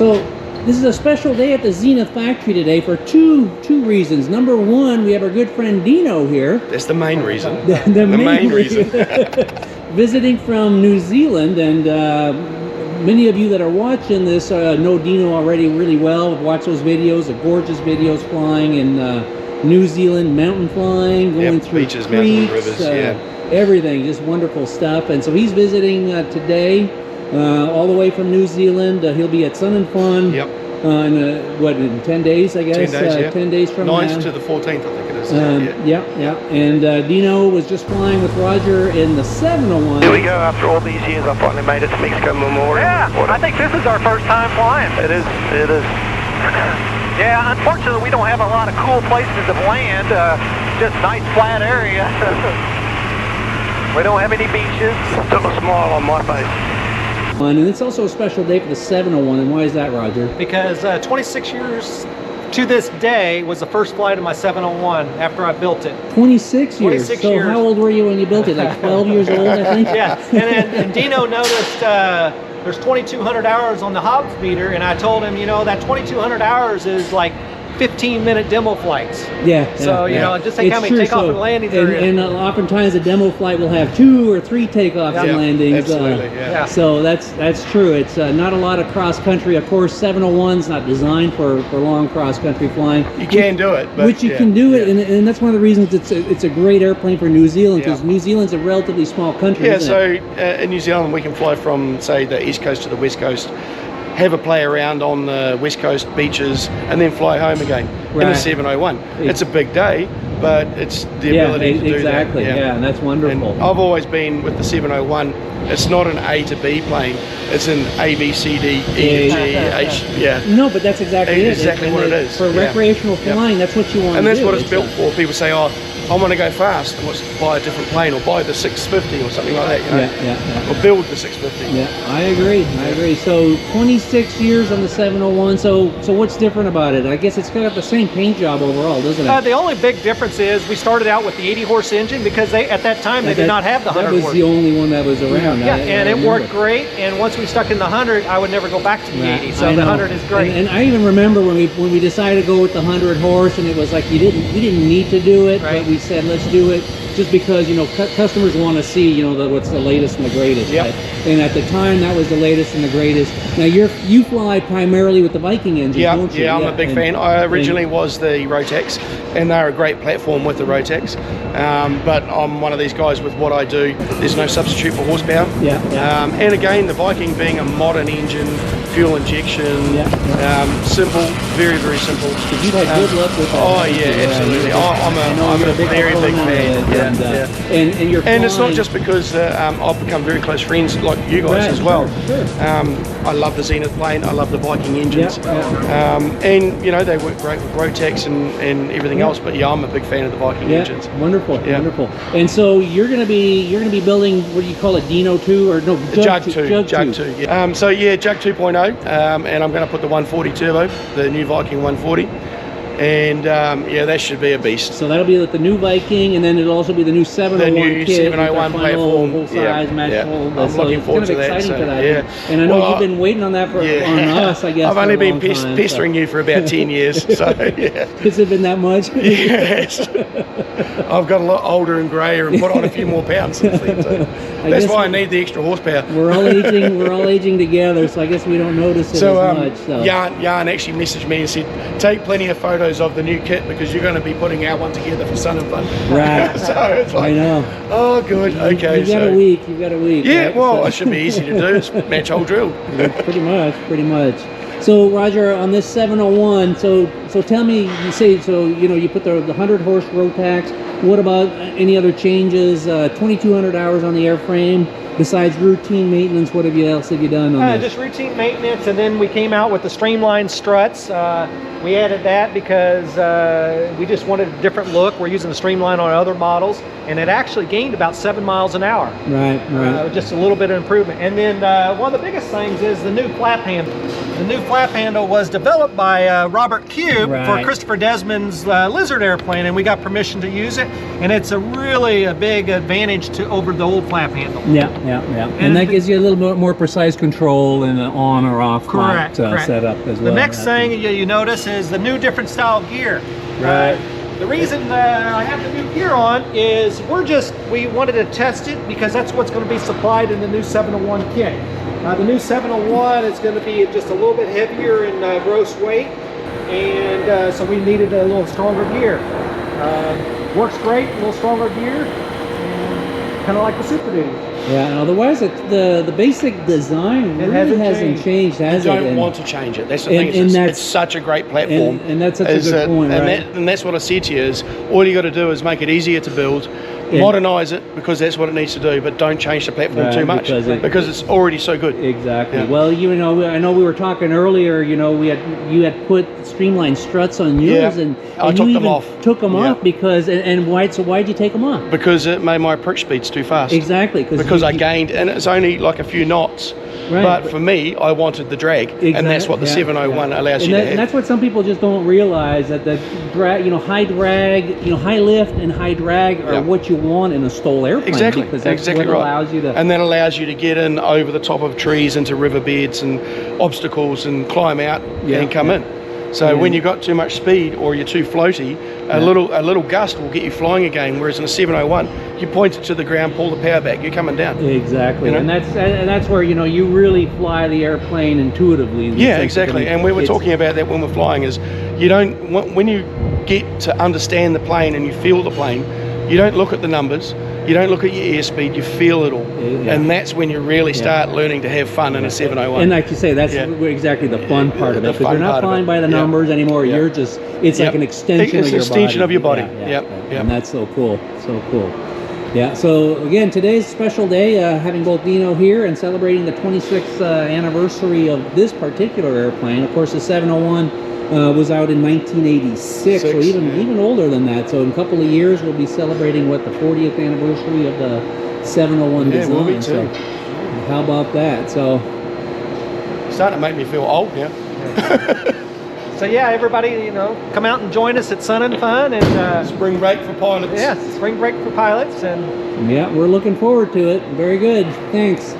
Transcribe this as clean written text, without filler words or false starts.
So this is a special day at the Zenith factory today for two reasons. Number one, we have our good friend Deano here. That's the main reason. The main reason. Visiting from New Zealand, and many of you that are watching this know Deano already really well. Watch those videos, the gorgeous videos flying in New Zealand, mountain flying, going through beaches, creeks, mountains, rivers, everything, just wonderful stuff. And so he's visiting today, all the way from New Zealand. He'll be at Sun and Fun. Yep. In 10 days, I guess. 10 days, yeah. 10 days from now. 9th to the 14th, I think it is. Yeah. And Deano was just flying with Roger in the 701. Here we go. After all these years, I finally made it to Mexico Memorial. Yeah, I think this is our first time flying. It is. It is. Yeah, unfortunately, we don't have a lot of cool places to land. Just nice flat area. We don't have any beaches. Took a smile on my face. And it's also a special day for the 701, and why is that, Roger? Because 26 years to this day was the first flight of my 701 after I built it. 26 years? 26 so years. How old were you when you built it? Like 12 years old, I think? Yeah, and Deano noticed there's 2,200 hours on the Hobbs meter, and I told him, you know, that 2,200 hours is like 15-minute demo flights. Yeah. So, you know, just think how many takeoff and landings there is. And oftentimes a demo flight will have 2 or 3 takeoffs and landings. Absolutely, So that's true. It's not a lot of cross-country. Of course, 701's not designed for long cross-country flying. You can do it. But which you can do it, and that's one of the reasons it's a great airplane for New Zealand, because New Zealand's a relatively small country, isn't it? In New Zealand, we can fly from, say, the East Coast to the West Coast, have a play around on the West Coast beaches, and then fly home again in a 701. It's a big day, but it's the ability to do that. Exactly, and that's wonderful. And I've always been with the 701, it's not an A to B plane, it's an A, B, C, D, E, G, H, No, but that's exactly it. Exactly what it is. For recreational flying, that's what you want to do. And that's what it's built for. People say, oh, I want to go fast, and let's buy a different plane, or buy the 650 or something like that, you know? Or build the 650. Yeah, I agree. So 26 years on the 701. So what's different about it? I guess it's got the same paint job overall, doesn't it? The only big difference is we started out with the 80-horse engine, because at that time they did not have the 100 horse. That was the only one that was around. Yeah, and it worked great. And once we stuck in the 100, I would never go back to the 80. So the 100 is great. And I even remember when we decided to go with the 100 horse, and it was like we didn't need to do it, but we said let's do it just because, you know, customers want to see, you know, what's the latest and the greatest. Yep. And at the time, that was the latest and the greatest. Now you fly primarily with the Viking engine, don't you? Yeah, I'm a big fan. I originally was the Rotax, and they're a great platform with the Rotax. But I'm one of these guys with what I do. There's no substitute for horsepower. And again, the Viking being a modern engine, fuel injection, simple, very, very simple. You've had good luck with that. Oh yeah, absolutely. I'm a very big fan. And it's not just because I've become very close friends like you guys as well. Sure. I love the Zenith plane. I love the Viking engines. And you know, they work great with Rotax and everything else. But yeah, I'm a big fan of the Viking engines. Wonderful. And so you're gonna be building, what do you call it, Deano 2 or no? Jug 2. Yeah. So yeah, Jug 2.0. And I'm going to put the 140 turbo, the new Viking 140. And yeah, that should be a beast. So that'll be like the new Viking, and then it'll also be the new 701 the new kit, 701 platform. Full size, match hold. I'm looking forward to that. So, and I know you've been waiting on that on us, I guess. I've only been pestering you for about 10 years. So yeah. Has it been that much? Yes. I've got a lot older and grayer and put on a few more pounds since then. So that's why I need the extra horsepower. We're all aging together, so I guess we don't notice it as much. So Jan actually messaged me and said, take plenty of photos of the new kit, because you're going to be putting our one together for Sun and Fun. Right. So it's like, I know. Oh, good. Okay. You've got a week. Yeah. Right? Well, it should be easy to do. It's match hole drill. Pretty much. So Roger, on this 701, so tell me, you put the 100 horse Rotax. What about any other changes? 2,200 hours on the airframe. Besides routine maintenance, what else have you done on this? Just routine maintenance, and then we came out with the streamlined struts. We added that because we just wanted a different look. We're using the streamline on other models, and it actually gained about 7 miles an hour. Right. Just a little bit of improvement. And then one of the biggest things is the new flap handle. The new flap handle was developed by Robert Cube for Christopher Desmond's Lizard airplane, and we got permission to use it. And it's a really big advantage over the old flap handle. Yeah. Yeah. And that gives you a little bit more precise control and an on or off correct. setup as well. The next thing you notice is the new different style gear. Right. The reason I have the new gear on is we wanted to test it because that's what's going to be supplied in the new 701 kit. The new 701 is going to be just a little bit heavier in gross weight, and so we needed a little stronger gear. Works great, a little stronger gear, kind of like the Super Duty. Yeah, and otherwise the basic design really hasn't changed, has it? I don't want to change it. That's the thing. It's such a great platform. And that's such a good point, right? And that's what I said to you is, all you got to do is make it easier to build, modernize it, because that's what it needs to do, but don't change the platform too much, because it's already so good. Exactly. Yeah. Well, you know, I know we were talking earlier, you know, you had put streamlined struts on yours, and I you took even them off. Took them off because, and why'd you take them off? Because it made my approach speeds too fast. Exactly. Because I gained, and it's only like a few knots. Right. But for me, I wanted the drag, and that's what the 701 allows you to have. And that's what some people just don't realize, that the drag, you know, high drag, you know, high lift and high drag are what you want in a STOL airplane. Exactly. Because that's exactly what right. allows you to. And that allows you to get in over the top of trees, into riverbeds and obstacles, and climb out and come in. So when you've got too much speed or you're too floaty, a little gust will get you flying again. Whereas in a 701, you point it to the ground, pull the power back, you're coming down. Exactly, you know? and that's where, you know, you really fly the airplane intuitively. Yeah, exactly. And we were talking about that when we're flying. Is you don't, when you get to understand the plane and you feel the plane, you don't look at the numbers. You don't look at your airspeed, you feel it all. And that's when you really start learning to have fun in a 701. And like you say, that's exactly the fun part of it. Because you're not flying by the numbers anymore. You're just, it's like an extension of your body. It's an extension of your body. And that's so cool. So cool. Yeah, so again, today's a special day, having both Deano here and celebrating the 26th anniversary of this particular airplane. Of course, the 701 was out in 1986, so even older than that. So in a couple of years, we'll be celebrating, what, the 40th anniversary of the 701 design. We'll be too. So how about that? So it's starting to make me feel old now. So yeah, everybody, you know, come out and join us at Sun and Fun, and spring break for pilots. Yeah, spring break for pilots, and yeah, we're looking forward to it. Very good. Thanks.